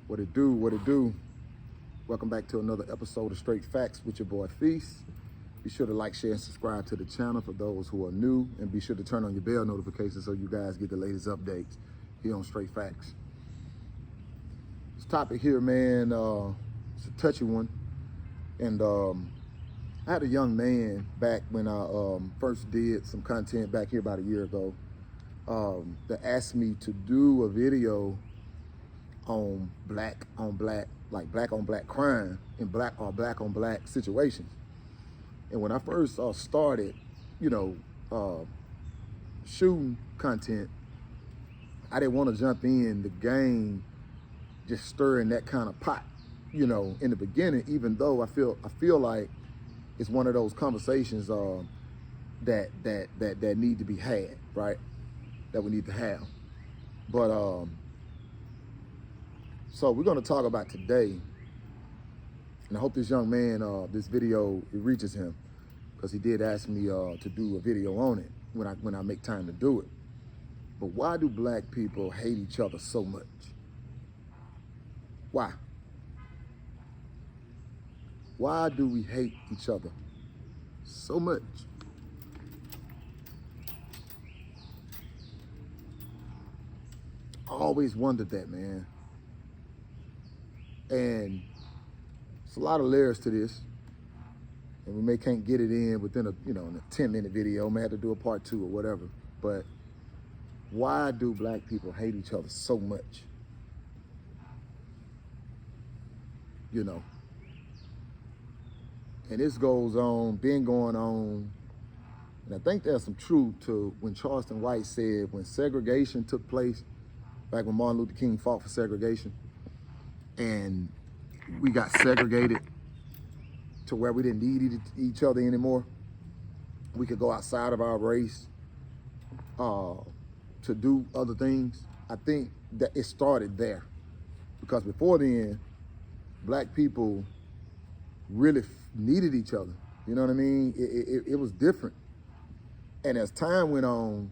What it do, what it do. Welcome back to another episode of Straight Facts with your boy Feast. Be sure to like, share, and subscribe to the channel for those who are new, and be sure to turn on your bell notifications so you guys get the latest updates here on Straight Facts. This topic here, man, it's a touchy one. And I had a young man back when I first did some content back here about a year ago that asked me to do a video on black on black crime and black on black situations. And when I first started, shooting content, I didn't want to jump in the game just stirring that kind of pot, in the beginning, even though I feel like it's one of those conversations that need to be had, right? That we need to have. But so we're going to talk about today, and I hope this young man, this video, it reaches him, because he did ask me to do a video on it when I make time to do it. But why do black people hate each other so much? Why? Why do we hate each other so much? I always wondered that, man. And it's a lot of layers to this, and we can't get it in within in a 10-minute video. May have to do a part 2 or whatever. But why do black people hate each other so much? And this goes on, been going on, and I think there's some truth to when Charleston White said when segregation took place, back when Martin Luther King fought for segregation, and we got segregated to where we didn't need each other anymore. We could go outside of our race to do other things. I think that it started there, because before then, black people really needed each other. You know what I mean? It was different. And as time went on,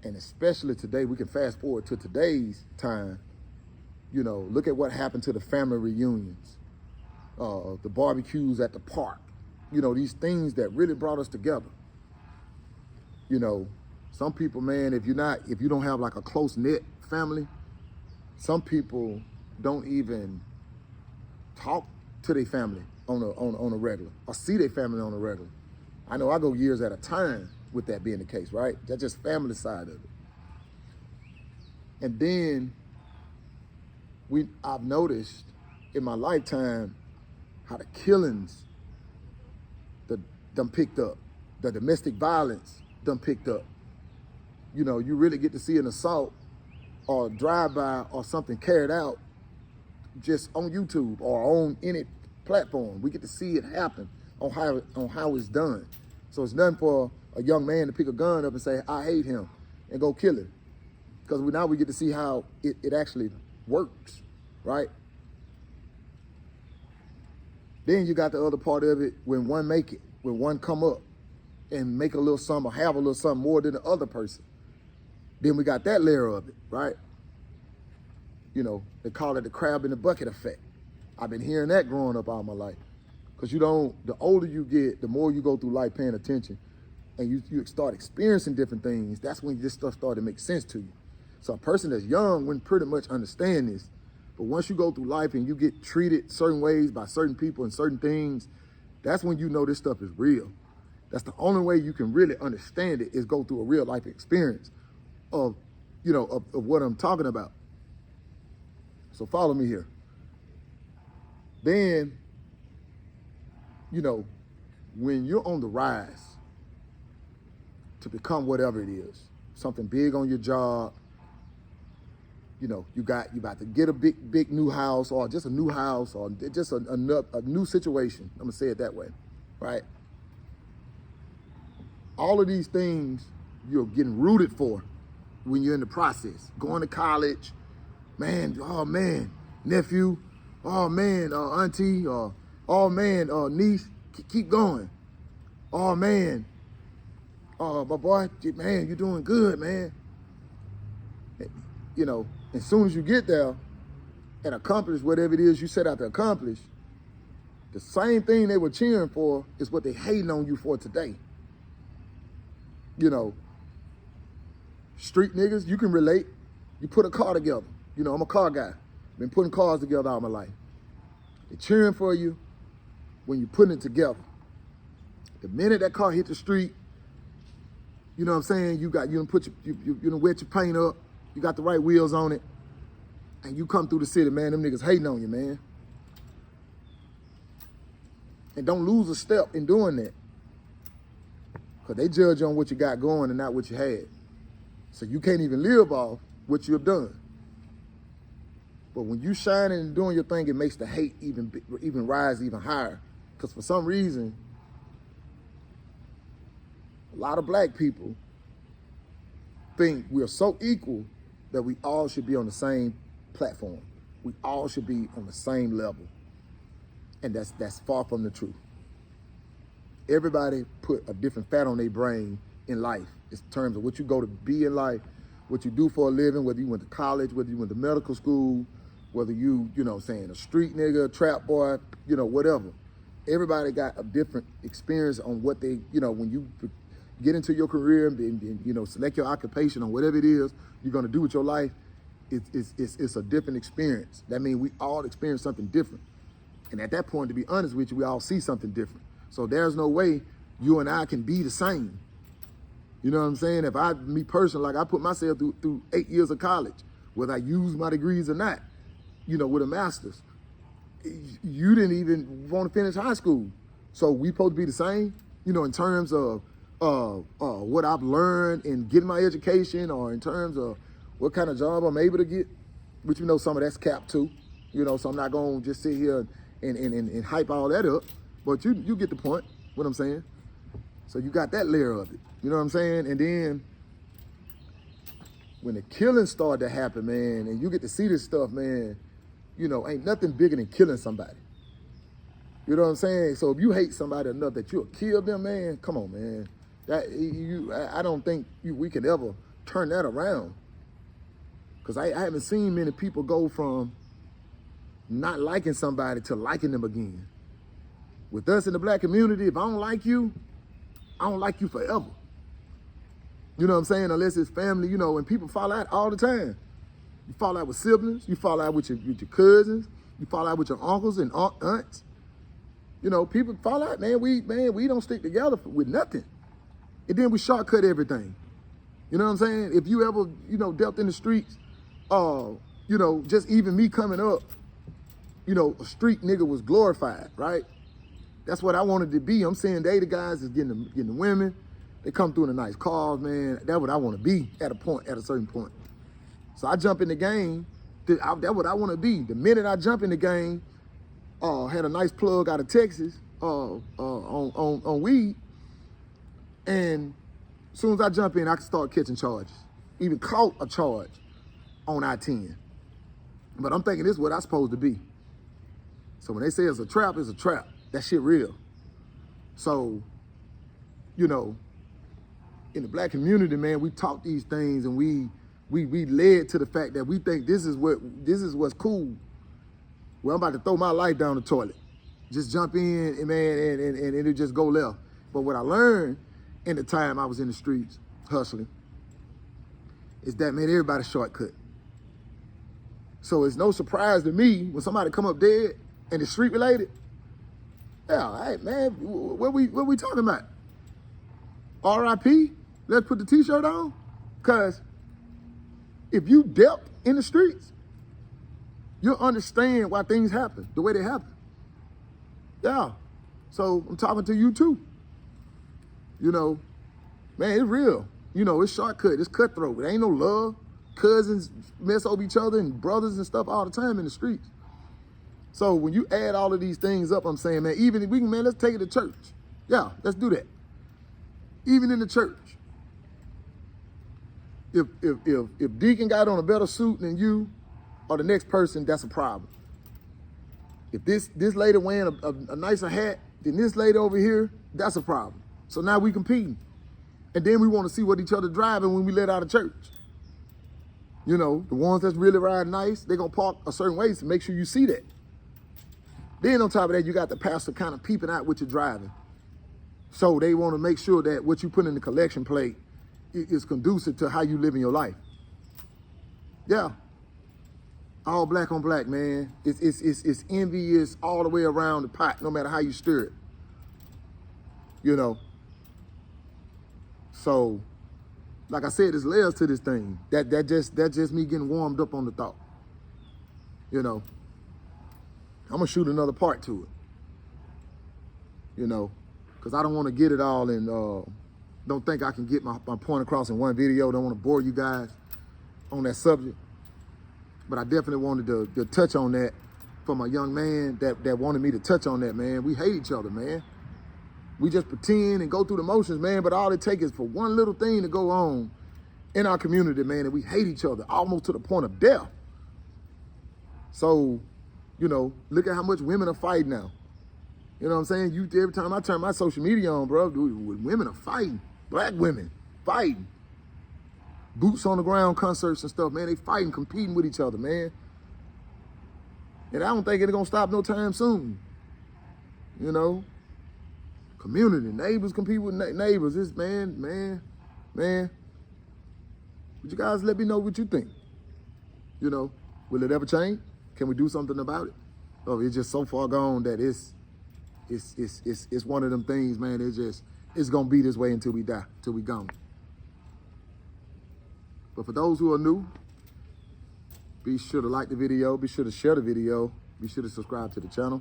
and especially today, we can fast forward to today's time, look at what happened to the family reunions, the barbecues at the park, these things that really brought us together. Some people, man, if you don't have like a close-knit family, some people don't even talk to their family on a regular, or see their family on a regular. I know I go years at a time with that being the case, right? That's just family side of it. And then I've noticed in my lifetime how the killings done picked up, the domestic violence done picked up. You really get to see an assault or a drive-by or something carried out just on YouTube or on any platform. We get to see it happen on how it's done. So it's nothing for a young man to pick a gun up and say, I hate him, and go kill him. Because now we get to see how it actually works, right? Then you got the other part of it, when one make it, when one come up and make a little something or have a little something more than the other person. Then we got that layer of it, right? They call it the crab in the bucket effect. I've been hearing that growing up all my life. Because the older you get, the more you go through life paying attention, and you start experiencing different things, that's when this stuff started to make sense to you. So a person that's young wouldn't pretty much understand this. But once you go through life and you get treated certain ways by certain people and certain things, that's when you know this stuff is real. That's the only way you can really understand it, is go through a real life experience of what I'm talking about. So follow me here. Then, when you're on the rise to become whatever it is, something big on your job, you about to get a big new house, or just a new house, or just a new situation. I'm gonna say it that way, right? All of these things you're getting rooted for when you're in the process. Going to college, man, oh man, nephew, oh man, auntie, oh man, niece, keep going. Oh man, my boy, man, you're doing good, man. As soon as you get there, and accomplish whatever it is you set out to accomplish, the same thing they were cheering for is what they hating on you for today. You know, street niggas, you can relate. You put a car together. You know, I'm a car guy. Been putting cars together all my life. They're cheering for you when you're putting it together. The minute that car hit the street, you know what I'm saying? You done wet your paint up. You got the right wheels on it. And you come through the city, man, them niggas hating on you, man. And don't lose a step in doing that. Because they judge on what you got going and not what you had. So you can't even live off what you have done. But when you shining and doing your thing, it makes the hate even rise even higher. Because for some reason, a lot of black people think we're so equal that we all should be on the same platform. We all should be on the same level. And that's far from the truth. Everybody put a different fat on their brain in life in terms of what you go to be in life, what you do for a living, whether you went to college, whether you went to medical school, whether you know what I'm saying, a street nigga, trap boy, you know, whatever. Everybody got a different experience on what they, you know, when you get into your career and you know, select your occupation or whatever it is you're gonna do with your life, it's a different experience. That means we all experience something different. And at that point, to be honest with you, we all see something different. So there's no way you and I can be the same. You know what I'm saying? If me personally, like I put myself through 8 years of college, whether I use my degrees or not, you know, with a master's. You didn't even want to finish high school. So we supposed to be the same, you know, in terms of what I've learned in getting my education, or in terms of what kind of job I'm able to get, which you know some of that's capped too. You know, so I'm not gonna just sit here and hype all that up. But you get the point, what I'm saying. So you got that layer of it. You know what I'm saying? And then when the killing started to happen, man, and you get to see this stuff, man, you know, ain't nothing bigger than killing somebody. You know what I'm saying? So if you hate somebody enough that you'll kill them, man, come on, man. I don't think we can ever turn that around. Because I haven't seen many people go from not liking somebody to liking them again. With us in the black community, if I don't like you, I don't like you forever. You know what I'm saying? Unless it's family, you know, and people fall out all the time. You fall out with siblings, you fall out with your cousins, you fall out with your uncles and aunts. You know, people fall out, man. We don't stick together with nothing. And then we shortcut everything. You know what I'm saying? If you ever, you know, dealt in the streets, you know, just even me coming up, you know, a street nigga was glorified, right? That's what I wanted to be. I'm saying they the guys is getting the women. They come through in the nice cars, man. That's what I want to be at a certain point. So I jump in the game. That's what I want to be. The minute I jump in the game, had a nice plug out of Texas on weed, and as soon as I jump in, I can start catching charges. Even caught a charge on I-10. But I'm thinking this is what I'm supposed to be. So when they say it's a trap, it's a trap. That shit real. So, you know, in the black community, man, we talk these things and we led to the fact that we think this is what's cool. Well, I'm about to throw my life down the toilet. Just jump in and man, and it'll just go left. But what I learned in the time I was in the streets hustling is that, man, everybody's shortcut. So it's no surprise to me when somebody come up dead and it's street related. Yeah, hey, man, what we talking about? RIP? Let's put the t-shirt on? Because if you dealt in the streets, you'll understand why things happen the way they happen. Yeah, so I'm talking to you too. You know, man, it's real. You know, it's shortcut, it's cutthroat. It ain't no love. Cousins mess over each other and brothers and stuff all the time in the streets. So when you add all of these things up, I'm saying, man, even if we can, man, let's take it to church. Yeah, let's do that. Even in the church. If Deacon got on a better suit than you or the next person, that's a problem. If this lady wearing a nicer hat than this lady over here, that's a problem. So now we competing. And then we want to see what each other driving when we let out of church. You know, the ones that's really riding nice, they're going to park a certain way to make sure you see that. Then on top of that, you got the pastor kind of peeping out what you're driving. So they want to make sure that what you put in the collection plate is conducive to how you live in your life. Yeah. All black on black, man. It's envious all the way around the pot, no matter how you stir it. You know. So, like I said, there's layers to this thing. That's just me getting warmed up on the thought. You know. I'm gonna shoot another part to it. You know, because I don't want to get it all and don't think I can get my point across in one video. Don't want to bore you guys on that subject. But I definitely wanted to touch on that for my young man that wanted me to touch on that, man. We hate each other, man. We just pretend and go through the motions, man, but all it takes is for one little thing to go on in our community, man, and we hate each other almost to the point of death. So, you know, look at how much women are fighting now. You know what I'm saying? Every time I turn my social media on, bro, women are fighting. Black women fighting. Boots on the ground concerts and stuff, man. They fighting, competing with each other, man. And I don't think it's gonna stop no time soon. You know? Community, neighbors compete with neighbors. It's man. Would you guys let me know what you think? You know, will it ever change? Can we do something about it? Oh, it's just so far gone that it's one of them things, man. It's gonna be this way until we die, till we gone. But for those who are new, be sure to like the video, be sure to share the video, be sure to subscribe to the channel.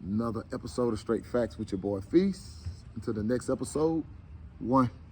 Another episode of Straight Facts with your boy Feast. Until the next episode, 1.